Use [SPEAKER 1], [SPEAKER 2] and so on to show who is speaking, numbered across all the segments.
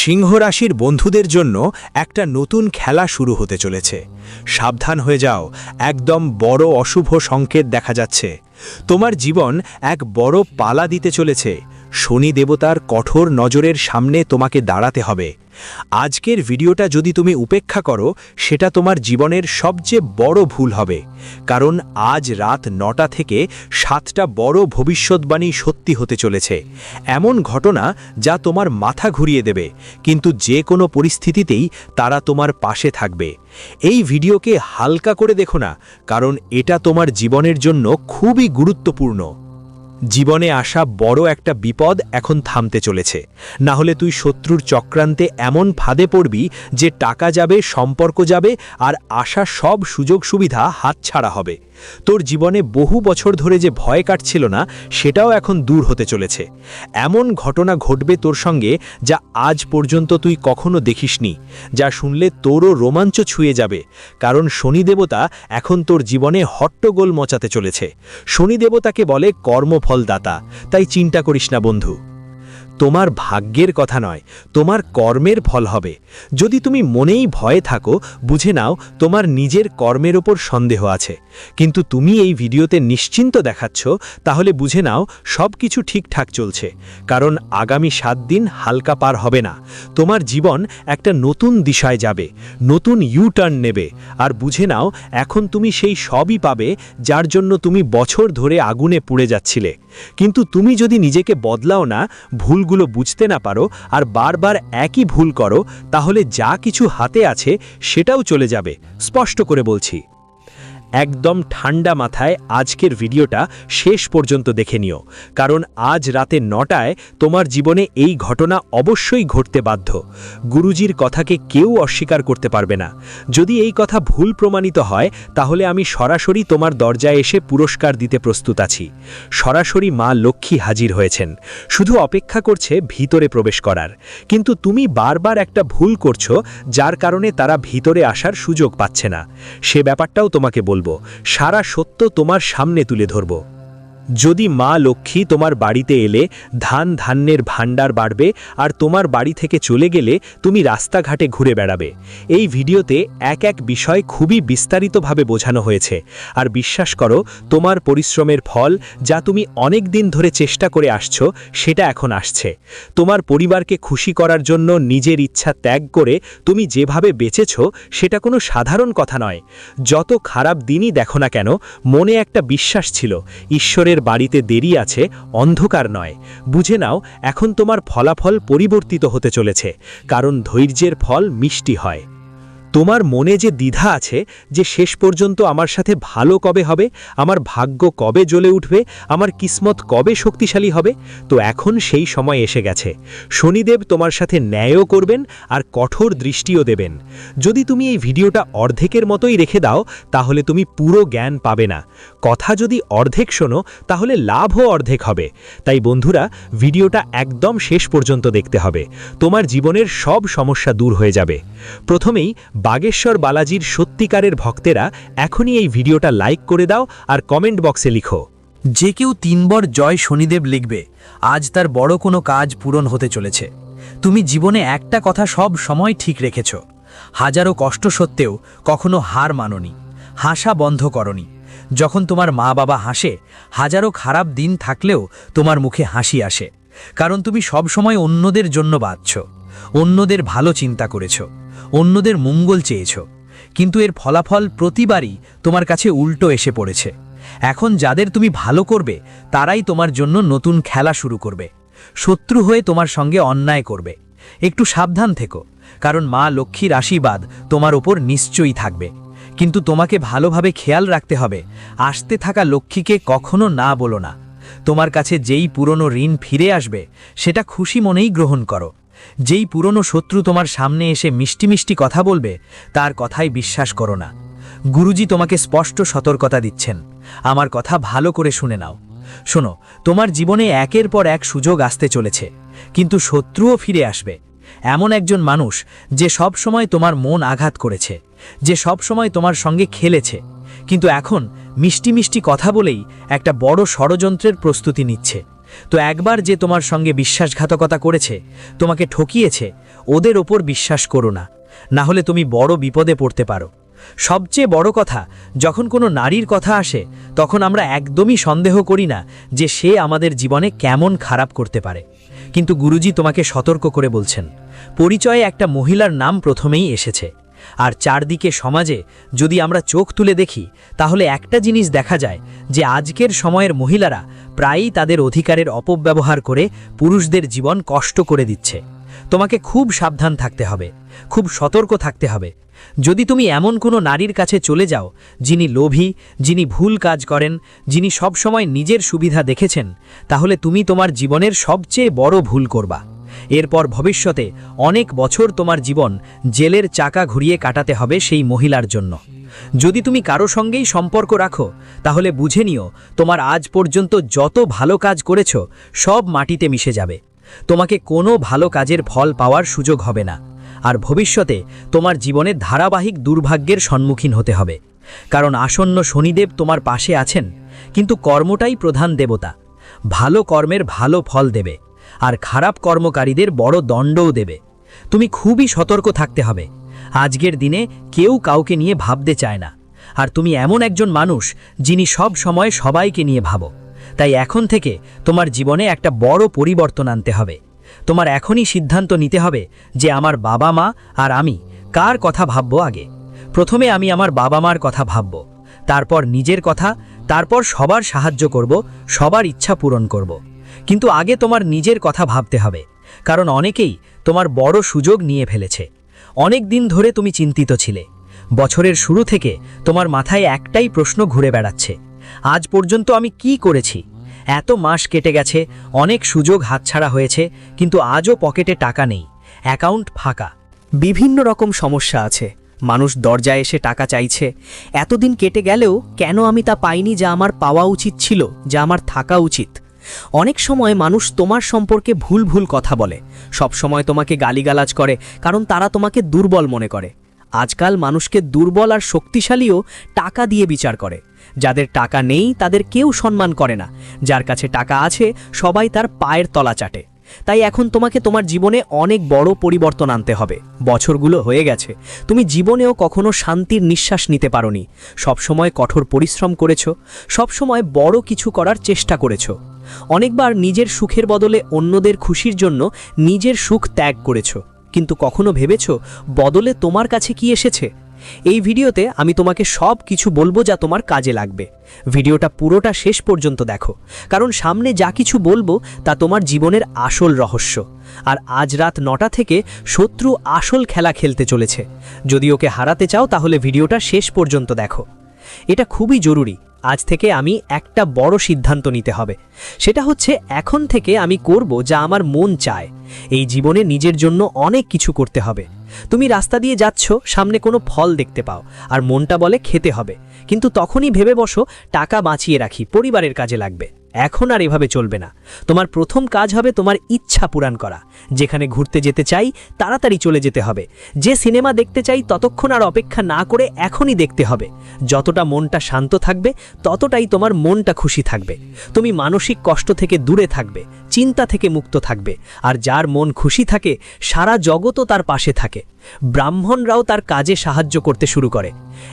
[SPEAKER 1] সিংহ রাশির বন্ধুদের জন্য একটা নতুন খেলা শুরু হতে চলেছে। সাবধান হয়ে যাও, একদম বড় অশুভ সংকেত দেখা যাচ্ছে। তোমার জীবন এক বড় পালা দিতে চলেছে। শনি দেবতার কঠোর নজরের সামনে তোমাকে দাঁড়াতে হবে। আজকের ভিডিওটা যদি তুমি উপেক্ষা করো, সেটা তোমার জীবনের সবচেয়ে বড় ভুল হবে। কারণ আজ রাত 9টা থেকে 7টা বড় ভবিষ্যৎবাণী সত্যি হতে চলেছে। এমন ঘটনা যা তোমার মাথা ঘুরিয়ে দেবে, কিন্তু যে কোনো পরিস্থিতিতেই তারা তোমার পাশে থাকবে। এই ভিডিওকে হালকা করে দেখো না, কারণ এটা তোমার জীবনের জন্য খুবই গুরুত্বপূর্ণ। জীবনে আসা বড় একটা বিপদ এখন থামতে চলেছে, না হলে তুই শত্রুর চক্রান্তে এমন ফাঁদে পড়বি যে টাকা যাবে, সম্পর্ক যাবে, আর আসা সব সুযোগ সুবিধা হাতছাড়া হবে। তোর জীবনে বহু বছর ধরে যে ভয় কাটছিল না, সেটাও এখন দূর হতে চলেছে। এমন ঘটনা ঘটবে তোর সঙ্গে যা আজ পর্যন্ত তুই কখনো দেখিসনি, যা শুনলে তোরও রোমাঞ্চ ছুঁয়ে যাবে। কারণ শনি দেবতা এখন তোর জীবনে হট্টগোল মচাতে চলেছে। শনি দেবতাকে বলে কর্মফলদাতা, তাই চিন্তা করিস না বন্ধু। তোমার ভাগ্যের কথা নয়, তোমার কর্মের ফল হবে। যদি তুমি মনেই ভয়ে থাকো, বুঝে নাও তোমার নিজের কর্মের ওপর সন্দেহ আছে। কিন্তু তুমি এই ভিডিওতে নিশ্চিন্ত দেখাচ্ছ, তাহলে বুঝে নাও সব কিছু ঠিকঠাক চলছে। কারণ আগামী 7 দিন হালকা পার হবে না। তোমার জীবন একটা নতুন দিশায় যাবে, নতুন ইউ-টার্ন নেবে। আর বুঝে নাও এখন তুমি সেই সবই পাবে যার জন্য তুমি বছর ধরে আগুনে পুড়ে যাচ্ছিলে। কিন্তু তুমি যদি নিজেকে বদলাও না, ভুলগুলো বুঝতে না পারো, আর বারবার একই ভুল করো, তাহলে যা কিছু হাতে আছে সেটাও চলে যাবে। স্পষ্ট করে বলছি। একদম ঠান্ডা মাথায় আজকের ভিডিওটা শেষ পর্যন্ত দেখে নিও, কারণ আজ রাতে 9টায় তোমার জীবনে এই ঘটনা অবশ্যই ঘটতে বাধ্য। গুরুজির কথাকে কেউ অস্বীকার করতে পারবে না। যদি এই কথা ভুল প্রমাণিত হয়, তাহলে আমি সরাসরি তোমার দরজায় এসে পুরস্কার দিতে প্রস্তুত আছি। সরাসরি মা লক্ষ্মী হাজির হয়েছেন, শুধু অপেক্ষা করছে ভিতরে প্রবেশ করার। কিন্তু তুমি বারবার একটা ভুল করছো, যার কারণে তারা ভিতরে আসার সুযোগ পাচ্ছে না। সে ব্যাপারটাও তোমাকে বলবো, সারা সত্য তোমার সামনে তুলে ধরব। যদি মা লক্ষ্মী তোমার বাড়িতে এলে ধান্যের ভাণ্ডার বাড়বে, আর তোমার বাড়ি থেকে চলে গেলে তুমি রাস্তাঘাটে ঘুরে বেড়াবে। এই ভিডিওতে এক বিষয় খুবই বিস্তারিতভাবে বোঝানো হয়েছে। আর বিশ্বাস করো, তোমার পরিশ্রমের ফল, যা তুমি অনেক দিন ধরে চেষ্টা করে আসছো, সেটা এখন আসছে। তোমার পরিবারকে খুশি করার জন্য নিজের ইচ্ছা ত্যাগ করে তুমি যেভাবে বেঁচেছো, সেটা কোনো সাধারণ কথা নয়। যত খারাপ দিনই দেখো না কেন, মনে একটা বিশ্বাস ছিল, ঈশ্বরের বাড়িতে দেরি আছে, অন্ধকার নয়। বুঝে নাও এখন তোমার ফলাফল পরিবর্তিত হতে চলেছে, কারণ ধৈর্যের ফল মিষ্টি হয়। তোমার মনে যে দ্বিধা আছে যে শেষ পর্যন্ত আমার সাথে ভালো কবে হবে, আমার ভাগ্য কবে জ্বলে উঠবে, আমার কিসমত কবে শক্তিশালী হবে, তো এখন সেই সময় এসে গেছে। শনিদেব তোমার সাথে ন্যায়ও করবেন আর কঠোর দৃষ্টিও দেবেন। যদি তুমি এই ভিডিওটা অর্ধেকের মতোই রেখে দাও, তাহলে তুমি পুরো জ্ঞান পাবে না। কথা যদি অর্ধেক শোনো, তাহলে লাভও অর্ধেক হবে। তাই বন্ধুরা, ভিডিওটা একদম শেষ পর্যন্ত দেখতে হবে। তোমার জীবনের সব সমস্যা দূর হয়ে যাবে। প্রথমেই বাগেশ্বর বালাজির সত্যিকারের ভক্তেরা এখনই এই ভিডিওটা লাইক করে দাও আর কমেন্ট বক্সে লিখো,
[SPEAKER 2] যে কেউ 3 বার জয় শনিদেব লিখবে, আজ তার বড় কোনো কাজ পূরণ হতে চলেছে। তুমি জীবনে একটা কথা সব সময় ঠিক রেখেছ, হাজারো কষ্ট সত্ত্বেও কখনো হার মানোনি, হাসা বন্ধ করনি। যখন তোমার মা বাবা হাসে, হাজারো খারাপ দিন থাকলেও তোমার মুখে হাসি আসে। কারণ তুমি সব সময় অন্যদের জন্য বাঁচছ, অন্যদের ভালো চিন্তা করেছ, অন্যদের মঙ্গল চেয়েছ। কিন্তু এর ফলাফল প্রতিবারই তোমার কাছে উল্টো এসে পড়েছে। এখন যাদের তুমি ভালো করবে, তারাই তোমার জন্য নতুন খেলা শুরু করবে, শত্রু হয়ে তোমার সঙ্গে অন্যায় করবে। একটু সাবধান থেকো, কারণ মা লক্ষ্মীর আশীর্বাদ তোমার ওপর নিশ্চয়ই থাকবে। কিন্তু তোমাকে ভালোভাবে খেয়াল রাখতে হবে, আসতে থাকা লক্ষ্মীকে কখনো না বলো না। তোমার কাছে যেই পুরনো ঋণ ফিরে আসবে, সেটা খুশি মনেই গ্রহণ করো। যেই পুরনো শত্রু তোমার সামনে এসে মিষ্টি মিষ্টি কথা বলবে, তার কথাই বিশ্বাস করো না। গুরুজি তোমাকে স্পষ্ট সতর্কতা দিচ্ছেন, আমার কথা ভালো করে শুনে নাও। শোনো, তোমার জীবনে একের পর এক সুযোগ আসতে চলেছে, কিন্তু শত্রুও ফিরে আসবে। এমন একজন মানুষ যে সব সময় তোমার মন আঘাত করেছে, যে সব সময় তোমার সঙ্গে খেলেছে, কিন্তু এখন মিষ্টি মিষ্টি কথা বলেই একটা বড় ষড়যন্ত্রের প্রস্তুতি নিচ্ছে। তো একবার যে তোমার সঙ্গে বিশ্বাসঘাতকতা করেছে, তোমাকে ঠকিয়েছে, ওদের ওপর বিশ্বাস করো না, না হলে তুমি বড় বিপদে পড়তে পারো। সবচেয়ে বড় কথা, যখন কোনো নারীর কথা আসে তখন আমরা একদমই সন্দেহ করি না যে সে আমাদের জীবনে কেমন খারাপ করতে পারে। কিন্তু গুরুজি তোমাকে সতর্ক করে বলছেন, পরিচয়ে একটা মহিলার নাম প্রথমেই এসেছে, আর চারদিকে সমাজে যদি আমরা চোখ তুলে দেখি তাহলে একটা জিনিস দেখা যায় যে আজকের সময়ের মহিলারা প্রায়ই তাদের অধিকারের অপব্যবহার করে পুরুষদের জীবন কষ্ট করে দিচ্ছে। তোমাকে খুব সাবধান থাকতে হবে, খুব সতর্ক থাকতে হবে। যদি তুমি এমন কোনো নারীর কাছে চলে যাও যিনি লোভী, যিনি ভুল কাজ করেন, যিনি সবসময় নিজের সুবিধা দেখেছেন, তাহলে তুমি তোমার জীবনের সবচেয়ে বড় ভুল করবা। এরপর ভবিষ্যতে অনেক বছর তোমার জীবন জেলের চাকা ঘুরিয়ে কাটাতে হবে সেই মহিলার জন্য। যদি তুমি কারো সঙ্গেই সম্পর্ক রাখো তাহলে বুঝে নিও তোমার আজ পর্যন্ত যত ভালো কাজ করেছো সব মাটিতে মিশে যাবে। তোমাকে কোনো ভালো কাজের ফল পাওয়ার সুযোগ হবে না, আর ভবিষ্যতে তোমার জীবনে ধারাবাহিক দুর্ভাগ্যের সম্মুখীন হতে হবে। কারণ আসন্ন শনিদেব তোমার পাশে আছেন, কিন্তু কর্মটাই প্রধান দেবতা। ভালো কর্মের ভালো ফল দেবে, আর খারাপ কর্মকারীদের বড় দণ্ডও দেবে। তুমি খুবই সতর্ক থাকতে হবে। আজকের দিনে কেউ কাউকে নিয়ে ভাবতে চায় না, আর তুমি এমন একজন মানুষ যিনি সব সময় সবাইকে নিয়ে ভাবো। তাই এখন থেকে তোমার জীবনে একটা বড় পরিবর্তন আনতে হবে। তোমার এখনই সিদ্ধান্ত নিতে হবে যে আমার বাবা মা আর আমি কার কথা ভাববো আগে। প্রথমে আমি আমার বাবা মার কথা ভাবব, তারপর নিজের কথা, তারপর সবার সাহায্য করব, সবার ইচ্ছা পূরণ করব। কিন্তু আগে তোমার নিজের কথা ভাবতে হবে, কারণ অনেকেই তোমার বড় সুযোগ নিয়ে ফেলেছে। অনেক দিন ধরে তুমি চিন্তিত ছিলে। বছরের শুরু থেকে তোমার মাথায় একটাই প্রশ্ন ঘুরে বেড়াচ্ছে, আজ পর্যন্ত আমি কি করেছি? এত মাস কেটে গেছে, অনেক সুযোগ হাতছাড়া হয়েছে, কিন্তু আজও পকেটে টাকা নেই, অ্যাকাউন্ট ফাঁকা।
[SPEAKER 3] বিভিন্ন রকম সমস্যা আছে। মানুষ দরজায় এসে টাকা চাইছে। এতদিন কেটে গেলেও কেন আমি তা পাইনি যা আমার পাওয়া উচিত ছিল, যা আমার থাকা উচিত? অনেক সময় মানুষ তোমার সম্পর্কে ভুল ভুল কথা বলে, সব সময় তোমাকে গালিগালাজ করে, কারণ তারা তোমাকে দুর্বল মনে করে। আজকাল মানুষকে দুর্বল আর শক্তিশালীও টাকা দিয়ে বিচার করে। যাদের টাকা নেই তাদের কেউ সম্মান করে না, যার কাছে টাকা আছে সবাই তার পায়ের তলা চাটে। তাই এখন তোমাকে তোমার জীবনে অনেক বড় পরিবর্তন আনতে হবে। বছরগুলো হয়ে গেছে, তুমি জীবনেও কখনো শান্তির নিঃশ্বাস নিতে পারোনি। সবসময় কঠোর পরিশ্রম করেছো, সবসময় বড় কিছু করার চেষ্টা করেছো। অনেকবার নিজের সুখের বদলে অন্যদের খুশির জন্য নিজের সুখ ত্যাগ করেছো, কিন্তু কখনো ভেবেছো বদলে তোমার কাছে কি এসেছে? এই ভিডিওতে আমি তোমাকে সব কিছু বলবো যা তোমার কাজে লাগবে। ভিডিওটা পুরোটা শেষ পর্যন্ত দেখো, কারণ সামনে যা কিছু বলবো তা তোমার জীবনের আসল রহস্য। আর আজ রাত 9টা থেকে শত্রু আসল খেলা খেলতে চলেছে। যদি ওকে হারাতে চাও তাহলে ভিডিওটা শেষ পর্যন্ত দেখো। এটা খুবই জরুরি। আজ থেকে আমি একটা বড় সিদ্ধান্ত নিতে হবে। সেটা হচ্ছে এখন থেকে আমি করব যা আমার মন চায়। এই জীবনে নিজের জন্য অনেক কিছু করতে হবে। তুমি রাস্তা দিয়ে যাচ্ছ, সামনে কোনো ফল দেখতে পাও, আর মনটা বলে খেতে হবে, কিন্তু তখনই ভেবে বসো টাকা বাঁচিয়ে রাখি, পরিবারের কাজে লাগবে। এখন আর এভাবে চলবে না। তোমার প্রথম কাজ হবে তোমার ইচ্ছা পূরণ করা। যেখানে ঘুরতে যেতে চাই তাড়াতাড়ি চলে যেতে হবে। যে সিনেমা দেখতে চাই ততক্ষণ আর অপেক্ষা না করে এখনই দেখতে হবে। যতটা মনটা শান্ত থাকবে ততটাই তোমার মনটা খুশি থাকবে। তুমি মানসিক কষ্ট থেকে দূরে থাকবে, চিন্তা থেকে মুক্ত থাকবে। আর যার মন খুশি থাকে সারা জগতও তার পাশে থাকে। ব্রাহ্মণরাও তার কাজে সাহায্য করতে শুরু করে।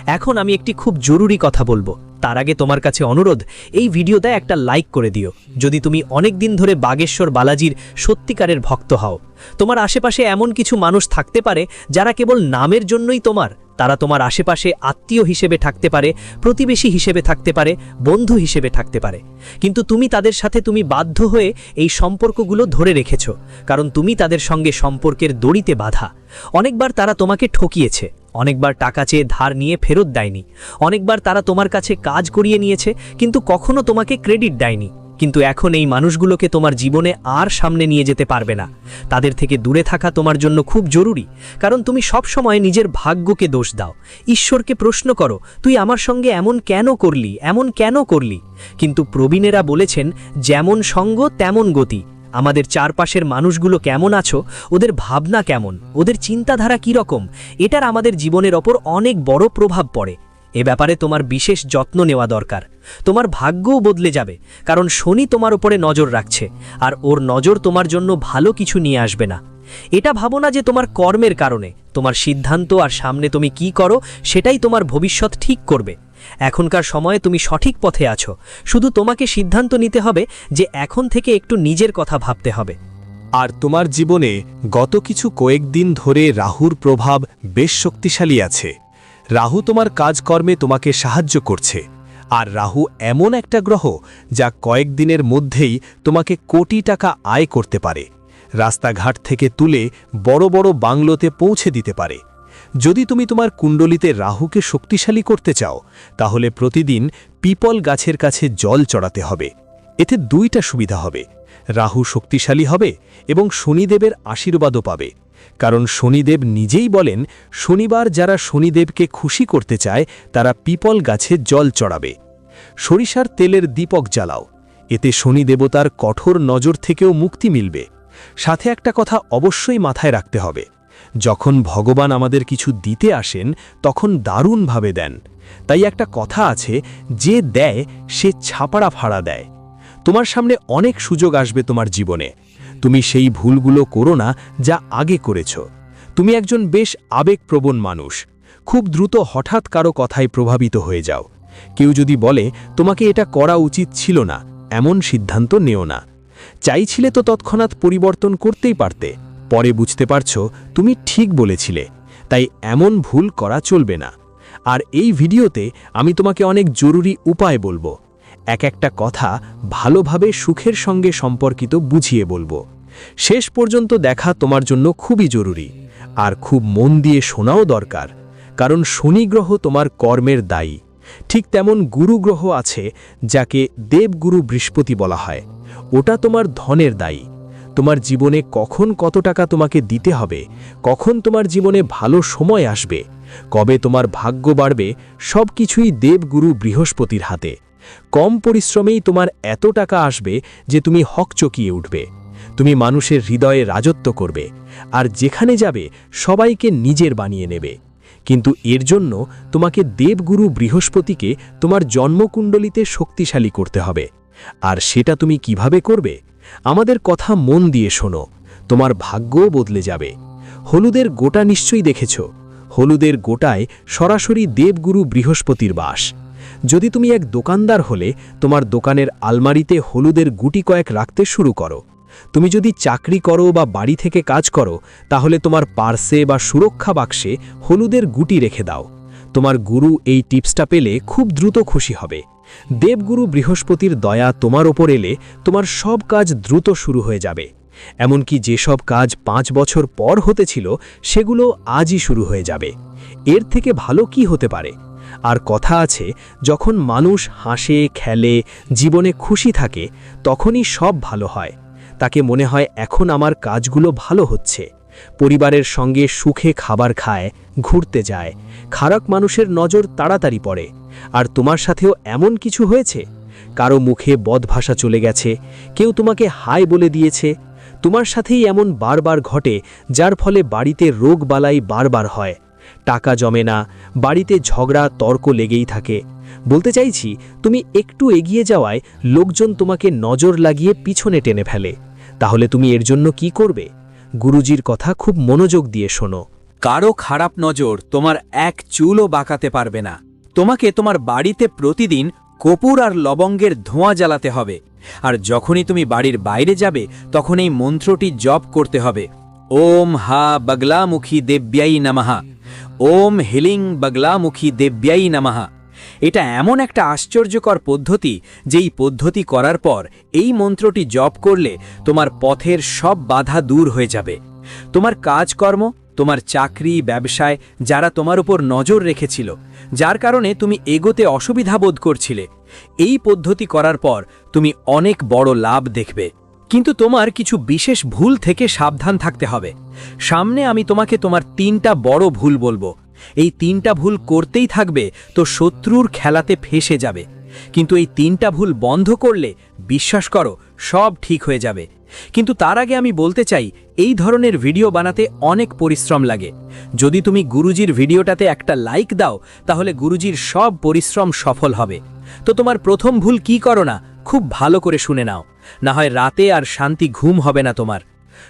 [SPEAKER 3] এখন আমি একটি খুব জরুরি কথা বলবো, তার আগে তোমার কাছে অনুরোধ, এই ভিডিওতে একটা লাইক করে দিও যদি তুমি অনেক দিন ধরে বাগেশ্বর বালাজির সত্যিকারের ভক্ত হও। তোমার আশেপাশে এমন কিছু মানুষ থাকতে পারে যারা কেবল নামের জন্যই তোমার। তারা তোমার আশেপাশে আত্মীয় হিসেবে থাকতে পারে, প্রতিবেশী হিসেবে থাকতে পারে, বন্ধু হিসেবে থাকতে পারে, কিন্তু তুমি তাদের সাথে তুমি বাধ্য হয়ে এই সম্পর্কগুলো ধরে রেখেছো, কারণ তুমি তাদের সঙ্গে সম্পর্কের দড়িতে বাঁধা। অনেকবার তারা তোমাকে ঠকিয়েছে, অনেকবার টাকা চেয়ে ধার নিয়ে ফেরত দেয়নি, অনেকবার তারা তোমার কাছে কাজ করিয়ে নিয়েছে কিন্তু কখনো তোমাকে ক্রেডিট দেয়নি। কিন্তু এখন এই মানুষগুলোকে তোমার জীবনে আর সামনে নিয়ে যেতে পারবে না। তাদের থেকে দূরে থাকা তোমার জন্য খুব জরুরি, কারণ তুমি সব সময় নিজের ভাগ্যকে দোষ দাও। ঈশ্বরকে প্রশ্ন করো, তুই আমার সঙ্গে এমন কেন করলি, এমন কেন করলি? কিন্তু প্রবীণেরা বলেছেন, যেমন সঙ্গ তেমন গতি। আমাদের চারপাশের মানুষগুলো কেমন আছো, ওদের ভাবনা কেমন, ওদের চিন্তাধারা কী রকম, এটার আমাদের জীবনের ওপর অনেক বড় প্রভাব পড়ে। এ ব্যাপারে তোমার বিশেষ যত্ন নেওয়া দরকার। তোমার ভাগ্যও বদলে যাবে, কারণ শনি তোমার উপরে নজর রাখছে, আর ওর নজর তোমার জন্য ভালো কিছু নিয়ে আসবে না। এটা ভাবো না যে তোমার কর্মের কারণে, তোমার সিদ্ধান্ত আর সামনে তুমি কি করো সেটাই তোমার ভবিষ্যৎ ঠিক করবে। এখনকার সময়ে তুমি সঠিক পথে আছো, শুধু তোমাকে সিদ্ধান্ত নিতে হবে যে এখন থেকে একটু নিজের কথা ভাবতে হবে।
[SPEAKER 1] আর তোমার জীবনে গত কিছু কয়েকদিন ধরে রাহুর প্রভাব বেশ শক্তিশালী আছে। রাহু তোমার কাজকর্মে তোমাকে সাহায্য করছে, আর রাহু এমন একটা গ্রহ যা কয়েকদিনের মধ্যেই তোমাকে কোটি টাকা আয় করতে পারে, রাস্তাঘাট থেকে তুলে বড় বড় বাংলোতে পৌঁছে দিতে পারে। যদি তুমি তোমার কুণ্ডলিতে রাহুকে শক্তিশালী করতে চাও, তাহলে প্রতিদিন পিপল গাছের কাছে জল চড়াতে হবে। এতে দুইটা সুবিধা হবে, রাহু শক্তিশালী হবে এবং শনিদেবের আশীর্বাদও পাবে। কারণ শনিদেব নিজেই বলেন, শনিবার যারা শনিদেবকে খুশি করতে চায় তারা পিপল গাছে জল চড়াবে। সরিষার তেলের দীপক জ্বালাও, এতে শনি দেবতার কঠোর নজর থেকেও মুক্তি মিলবে। সাথে একটা কথা অবশ্যই মাথায় রাখতে হবে, যখন ভগবান আমাদের কিছু দিতে আসেন তখন দারুণভাবে দেন। তাই একটা কথা আছে, যে দেয় সে ছাপাড়া ফাড়া দেয়। তোমার সামনে অনেক সুযোগ আসবে তোমার জীবনে, তুমি সেই ভুলগুলো করো না যা আগে করেছ। তুমি একজন বেশ আবেগপ্রবণ মানুষ, খুব দ্রুত হঠাৎ কারো কথায় প্রভাবিত হয়ে যাও। কেউ যদি বলে তোমাকে এটা করা উচিত ছিল না, এমন সিদ্ধান্ত নেও না। চাইছিলে তো তৎক্ষণাৎ পরিবর্তন করতেই পারতে, পরে বুঝতে পারছো তুমি ঠিক বলেছিলে। তাই এমন ভুল করা চলবে না। আর এই ভিডিওতে আমি তোমাকে অনেক জরুরি উপায় বলবো। এক একটা কথা ভালোভাবে সুখের সঙ্গে সম্পর্কিত বুঝিয়ে বলবো। শেষ পর্যন্ত দেখা তোমার জন্য খুবই জরুরি, আর খুব মন দিয়ে শোনাও দরকার। কারণ শনি গ্রহ তোমার কর্মের দায়ী। ঠিক তেমন গুরু গ্রহ আছে, যাকে দেবগুরু বৃহস্পতি বলা হয়, ওটা তোমার ধনের দায়ী। তোমার জীবনে কখন কত টাকা তোমাকে দিতে হবে, কখন তোমার জীবনে ভালো সময় আসবে, কবে তোমার ভাগ্য বাড়বে, সব কিছুই দেবগুরু বৃহস্পতির হাতে। কম পরিশ্রমেই তোমার এত টাকা আসবে যে তুমি হকচকিয়ে উঠবে। তুমি মানুষের হৃদয়ে রাজত্ব করবে, আর যেখানে যাবে সবাইকে নিজের বানিয়ে নেবে। কিন্তু এর জন্য তোমাকে দেবগুরু বৃহস্পতিকে তোমার জন্মকুণ্ডলিতে শক্তিশালী করতে হবে। আর সেটা তুমি কিভাবে করবে? আমাদের কথা মন দিয়ে শোনো, তোমার ভাগ্যও বদলে যাবে। হলুদের গোটা নিশ্চয়ই দেখেছ, হলুদের গোটায় সরাসরি দেবগুরু বৃহস্পতির বাস। যদি তুমি এক দোকানদার হলে তোমার দোকানের আলমারিতে হলুদের গুটি কয়েক রাখতে শুরু করো। তুমি যদি চাকরি করো বা বাড়ি থেকে কাজ করো, তাহলে তোমার পার্সে বা সুরক্ষা বাক্সে হলুদের গুটি রেখে দাও। তোমার গুরু এই টিপসটা পেলে খুব দ্রুত খুশি হবে। দেবগুরু বৃহস্পতির দয়া তোমার ওপর এলে তোমার সব কাজ দ্রুত শুরু হয়ে যাবে। এমনকি যেসব কাজ 5 বছর পর হতেছিল সেগুলো আজই শুরু হয়ে যাবে। এর থেকে ভালো কি হতে পারে? আর কথা আছে, যখন মানুষ হাসে খেলে জীবনে খুশি থাকে তখনই সব ভালো হয়। তাকে মনে হয় এখন আমার কাজগুলো ভালো হচ্ছে। পরিবারের সঙ্গে সুখে খাবার খায়, ঘুরতে যায়। খারাপ মানুষের নজর তাড়াতাড়ি পড়ে। আর তোমার সাথেও এমন কিছু হয়েছে? কারো মুখে বদভাষা চলে গেছে, কেউ তোমাকে হাই বলে দিয়েছে। তোমার সাথেই এমন বারবার ঘটে, যার ফলে বাড়িতে রোগবালাই বারবার হয়, টাকা জমে না, বাড়িতে ঝগড়া তর্ক লেগেই থাকে। বলতে চাইছি, তুমি একটু এগিয়ে যাওয়ায় লোকজন তোমাকে নজর লাগিয়ে পিছনে টেনে ফেলে। তাহলে তুমি এর জন্য কি করবে? গুরুজির কথা খুব মনোযোগ দিয়ে শোনো।
[SPEAKER 2] কারো খারাপ নজর তোমার এক চুলও বাঁকাতে পারবে না। তোমাকে তোমার বাড়িতে প্রতিদিন কপুর আর লবঙ্গের ধোঁয়া জ্বালাতে হবে। আর যখনই তুমি বাড়ির বাইরে যাবে তখন এই মন্ত্রটি জপ করতে হবে, ওম হা বগলামুখী দেব্যাই নমঃ, ওম হিলিং বগলামুখী দেব্যাই নমঃ। এটা এমন একটা আশ্চর্যকর পদ্ধতি, যেই পদ্ধতি করার পর এই মন্ত্রটি জপ করলে তোমার পথের সব বাধা দূর হয়ে যাবে। তোমার কাজকর্ম, তোমার চাকরি ব্যবসায় যারা তোমার উপর নজর রেখেছিল, যার কারণে তুমি এগোতে অসুবিধা বোধ করছিলে, এই পদ্ধতি করার পর তুমি অনেক বড় লাভ দেখবে। কিন্তু তোমার কিছু বিশেষ ভুল থেকে সাবধান থাকতে হবে। সামনে আমি তোমাকে তোমার 3টা বড় ভুল বলবো। এই 3টা ভুল করতেই থাকবে তো শত্রুর খেলাতে ফেসে যাবে। কিন্তু এই 3টা ভুল বন্ধ করলে বিশ্বাস করো সব ঠিক হয়ে যাবে। কিন্তু তার আগে আমি বলতে চাই, এই ধরনের ভিডিও বানাতে অনেক পরিশ্রম লাগে। যদি তুমি গুরুজির ভিডিওটাতে একটা লাইক দাও, তাহলে গুরুজির সব পরিশ্রম সফল হবে। তো তোমার প্রথম ভুল কি করো না, খুব ভালো করে শুনে নাও, না হয় রাতে আর শান্তি ঘুম হবে না তোমার।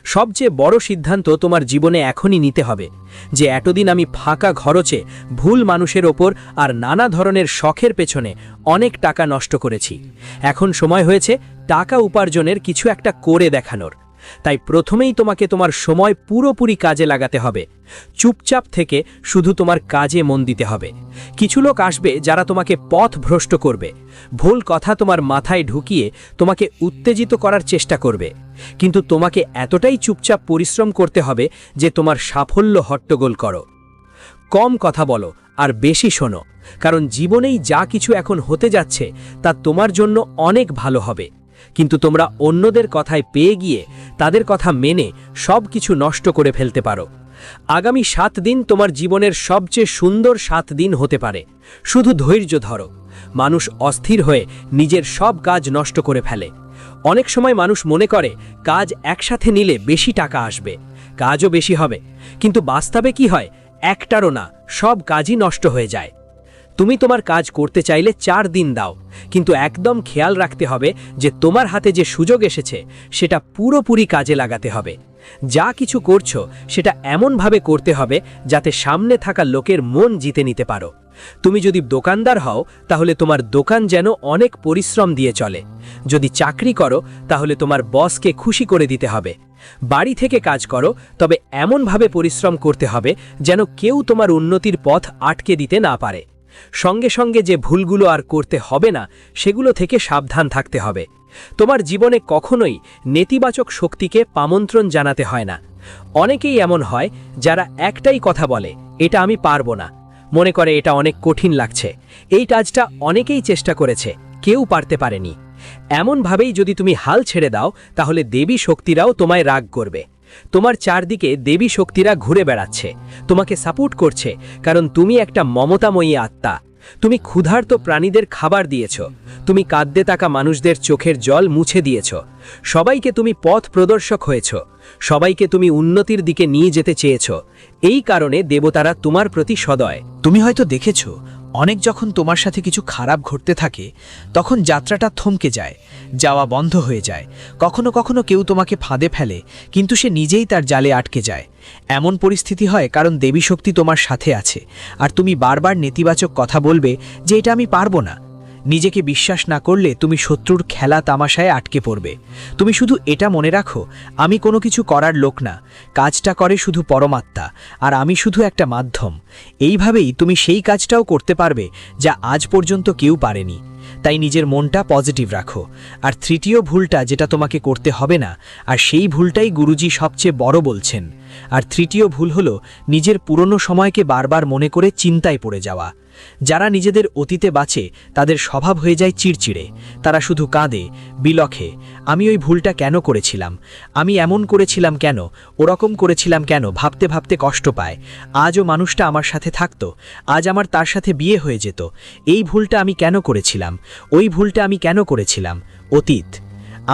[SPEAKER 2] সবচেয়ে বড় সিদ্ধান্ত তোমার জীবনে এখনই নিতে হবে যে এতদিন আমি ফাঁকা খরচে, ভুল মানুষের ওপর আর নানা ধরনের শখের পেছনে অনেক টাকা নষ্ট করেছি। এখন সময় হয়েছে টাকা উপার্জনের কিছু একটা করে দেখানোর। তাই প্রথমেই তোমাকে তোমার সময় পুরোপুরি কাজে লাগাতে হবে। চুপচাপ থেকে শুধু তোমার কাজে মন দিতে হবে। কিছু লোক আসবে যারা তোমাকে পথ ভ্রষ্ট করবে, ভুল কথা তোমার মাথায় ঢুকিয়ে তোমাকে উত্তেজিত করার চেষ্টা করবে। কিন্তু তোমাকে এতটাই চুপচাপ পরিশ্রম করতে হবে যে তোমার সাফল্য হট্টগোল করো। কম কথা বলো আর বেশি শোনো, কারণ জীবনেই যা কিছু এখন হতে যাচ্ছে তা তোমার জন্য অনেক ভালো হবে। কিন্তু তোমরা অন্যদের কথায় পেয়ে গিয়ে তাদের কথা মেনে সব কিছু নষ্ট করে ফেলতে পারো। আগামী 7 দিন তোমার জীবনের সবচেয়ে সুন্দর 7 দিন হতে পারে। শুধু ধৈর্য ধরো। মানুষ অস্থির হয়ে নিজের সব কাজ নষ্ট করে ফেলে। অনেক সময় মানুষ মনে করে কাজ একসাথে নিলে বেশি টাকা আসবে, কাজও বেশি হবে, কিন্তু বাস্তবে কি হয়? একটারও না, সব কাজই নষ্ট হয়ে যায়। তুমি তোমার কাজ করতে চাইলে 4 দিন দাও, কিন্তু একদম খেয়াল রাখতে হবে যে তোমার হাতে যে সুযোগ এসেছে সেটা পুরোপুরি কাজে লাগাতে হবে। যা কিছু করছো সেটা এমনভাবে করতে হবে যাতে সামনে থাকা লোকের মন জিতে নিতে পারো। তুমি যদি দোকানদার হও তাহলে তোমার দোকান যেন অনেক পরিশ্রম দিয়ে চলে। যদি চাকরি করো তাহলে তোমার বসকে খুশি করে দিতে হবে। বাড়ি থেকে কাজ করো, তবে এমনভাবে পরিশ্রম করতে হবে যেন কেউ তোমার উন্নতির পথ আটকে দিতে না পারে। সঙ্গে সঙ্গে যে ভুলগুলো আর করতে হবে না সেগুলো থেকে সাবধান থাকতে হবে। তোমার জীবনে কখনোই নেতিবাচক শক্তিকে আমন্ত্রণ জানাতে হয় না। অনেকেই এমন হয় যারা একটাই কথা বলে, এটা আমি পারবো না, মনে করে এটা অনেক কঠিন লাগছে। এই কাজটা অনেকেই চেষ্টা করেছে, কেউ পারতে পারেনি। এমনভাবেই যদি তুমি হাল ছেড়ে দাও তাহলে দেবী শক্তিরাও তোমায় রাগ করবে। তোমার চারদিকে দেবী শক্তিরা ঘুরে বেড়াচ্ছে, তোমাকে সাপোর্ট করছে, কারণ তুমি একটা মমতাময়ী আত্মা। তুমি ক্ষুধার্ত প্রাণীদের খাবার দিয়েছ, তুমি কাঁদতে থাকা মানুষদের চোখের জল মুছে দিয়েছ, সবাইকে তুমি পথ প্রদর্শক হয়েছ, সবাইকে তুমি উন্নতির দিকে নিয়ে যেতে চেয়েছ। এই কারণে দেবতারা তোমার প্রতি সদয়।
[SPEAKER 4] তুমি হয়তো দেখেছো, অনেক যখন তোমার সাথে কিছু খারাপ ঘটতে থাকে তখন যাত্রাটা থমকে যায়, যাওয়া বন্ধ হয়ে যায়। কখনো কখনো কেউ তোমাকে ফাঁদে ফেলে, কিন্তু সে নিজেই তার জালে আটকে যায়। এমন পরিস্থিতি হয় কারণ দেবী শক্তি তোমার সাথে আছে, আর তুমি বারবার নেতিবাচক কথা বলবে যে এটা আমি পারবো না। নিজেকে বিশ্বাস না করলে তুমি শত্রুর খেলা তামাশায় আটকে পড়বে। তুমি শুধু এটা মনে রাখো, আমি কোনো কিছু করার লোক না, কাজটা করে শুধু পরমাত্মা, আর আমি শুধু একটা মাধ্যম। এইভাবেই তুমি সেই কাজটাও করতে পারবে যা আজ পর্যন্ত কেউ পারেনি। তাই নিজের মনটা পজিটিভ রাখো। আর তৃতীয় ভুলটা যেটা তোমাকে করতে হবে না, আর সেই ভুলটাই গুরুজি সবচেয়ে বড় বলছেন। আর তৃতীয় ভুল হলো নিজের পুরনো সময়কে বারবার মনে করে চিন্তায় পড়ে যাওয়া। যারা নিজেদের অতীতে বাঁচে তাদের স্বভাব হয়ে যায় চিড়চিড়ে। তারা শুধু কাঁদে, বিলখে, আমি ওই ভুলটা কেন করেছিলাম, আমি এমন করেছিলাম কেন, ওরকম করেছিলাম কেন, ভাবতে ভাবতে কষ্ট পায়। আজও মানুষটা আমার সাথে থাকতো, আজ আমার তার সাথে বিয়ে হয়ে যেত। এই ভুলটা আমি কেন করেছিলাম, ওই ভুলটা আমি কেন করেছিলাম। অতীত।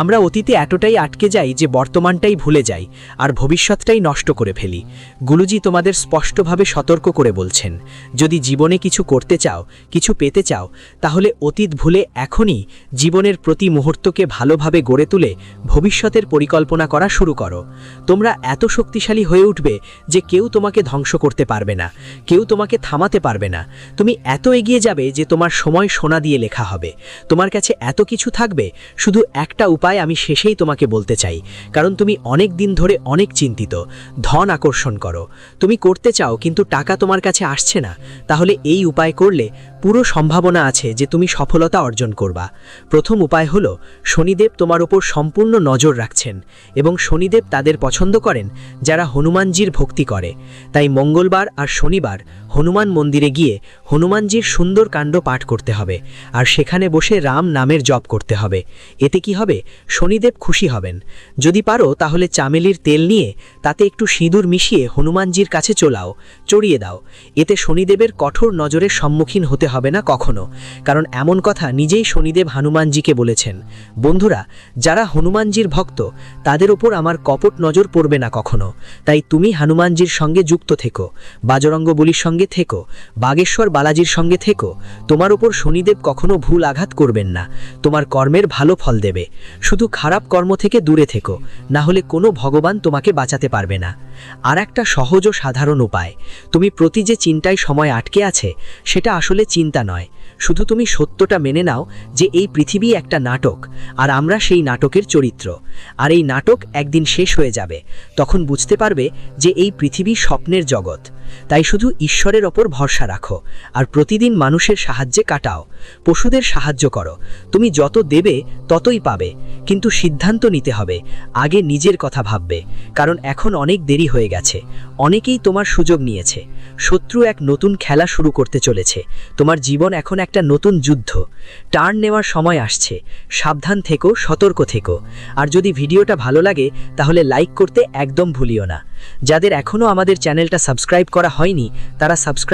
[SPEAKER 4] আমরা অতীতে এতটাই আটকে যাই যে বর্তমানটাই ভুলে যাই আর ভবিষ্যৎটাই নষ্ট করে ফেলি। গুরুজি তোমাদের স্পষ্টভাবে সতর্ক করে বলছেন, যদি জীবনে কিছু করতে চাও, কিছু পেতে চাও, তাহলে অতীত ভুলে এখনই জীবনের প্রতি মুহূর্তকে ভালোভাবে গড়ে তুলে ভবিষ্যতের পরিকল্পনা করা শুরু করো। তোমরা এত শক্তিশালী হয়ে উঠবে যে কেউ তোমাকে ধ্বংস করতে পারবে না, কেউ তোমাকে থামাতে পারবে না। তুমি এত এগিয়ে যাবে যে তোমার সময় সোনা দিয়ে লেখা হবে। তোমার কাছে এত কিছু থাকবে, শুধু একটা উপায় আমি শেষেই তোমাকে বলতে চাই, কারণ তুমি অনেক দিন ধরে অনেক চিন্তিত। ধন আকর্ষণ করো, তুমি করতে চাও কিন্তু টাকা তোমার কাছে আসছে না, তাহলে এই উপায় করলে পুরো সম্ভাবনা আছে যে তুমি সফলতা অর্জন করবা। প্রথম উপায় হলো, শনিদেব তোমার ওপর সম্পূর্ণ নজর রাখছেন এবং শনিদেব তাদের পছন্দ করেন যারা হনুমানজির ভক্তি করে। তাই মঙ্গলবার আর শনিবার হনুমান মন্দিরে গিয়ে হনুমানজির সুন্দর কাণ্ড পাঠ করতে হবে আর সেখানে বসে রাম নামের জপ করতে হবে। এতে কি হবে? শনিদেব খুশি হবেন। যদি পারো তাহলে চামেলির তেল নিয়ে তাতে একটু সিঁদুর মিশিয়ে হনুমানজির কাছে চড়িয়ে দাও। এতে শনিদেবের কঠোর নজরের সম্মুখীন হতে
[SPEAKER 3] হবে না কখনো, কারণ এমন কথা নিজেই শনিদেব হনুমানজিকে বলেছেন। বন্ধুরা, যারা হনুমানজির ভক্ত তাদের ওপর আমার কপট নজর পড়বে না কখনো। তাই তুমি হনুমানজির সঙ্গে যুক্ত থেকো, বাজরঙ্গ বলির সঙ্গে থেকো, বাগেশ্বর বালাজির সঙ্গে থেকো। তোমার ওপর শনিদেব কখনো ভুল আঘাত করবেন না, তোমার কর্মের ভালো ফল দেবে। শুধু খারাপ কর্ম থেকে দূরে থেকো, না হলে কোনো ভগবান তোমাকে বাঁচাতে পারবে না। আর একটা সহজ ও সাধারণ উপায়, তুমি প্রতি যে চিন্তায় সময় আটকে আছে সেটা আসলে চিন্তা নয়। শুধু তুমি সত্যটা মেনে নাও যে এই পৃথিবী একটা নাটক, আর আমরা সেই নাটকের চরিত্র। আর এই নাটক একদিন শেষ হয়ে যাবে, তখন বুঝতে পারবে যে এই পৃথিবী স্বপ্নের জগৎ। তাই শুধু ঈশ্বরের ওপর ভরসা রাখো, আর প্রতিদিন মানুষের সাহায্যে কাটাও, পশুদের সাহায্য করো। তুমি যত দেবে ততই পাবে, কিন্তু সিদ্ধান্ত নিতে হবে, আগে নিজের কথা ভাববে। কারণ এখন অনেক দেরি হয়ে গেছে, অনেকেই তোমার সুযোগ নিয়েছে। শত্রু এক নতুন খেলা শুরু করতে চলেছে, তোমার জীবন এখন একটা নতুন যুদ্ধ। টার্ন নেওয়ার সময় আসছে, সাবধান থেকো, সতর্ক থেকো। আর যদি ভিডিওটা ভালো লাগে তাহলে লাইক করতে একদম ভুলিও না। যাদের এখনও আমাদের চ্যানেলটা সাবস্ক্রাইব করা হয়নি তারা সাবস্ক্রাইব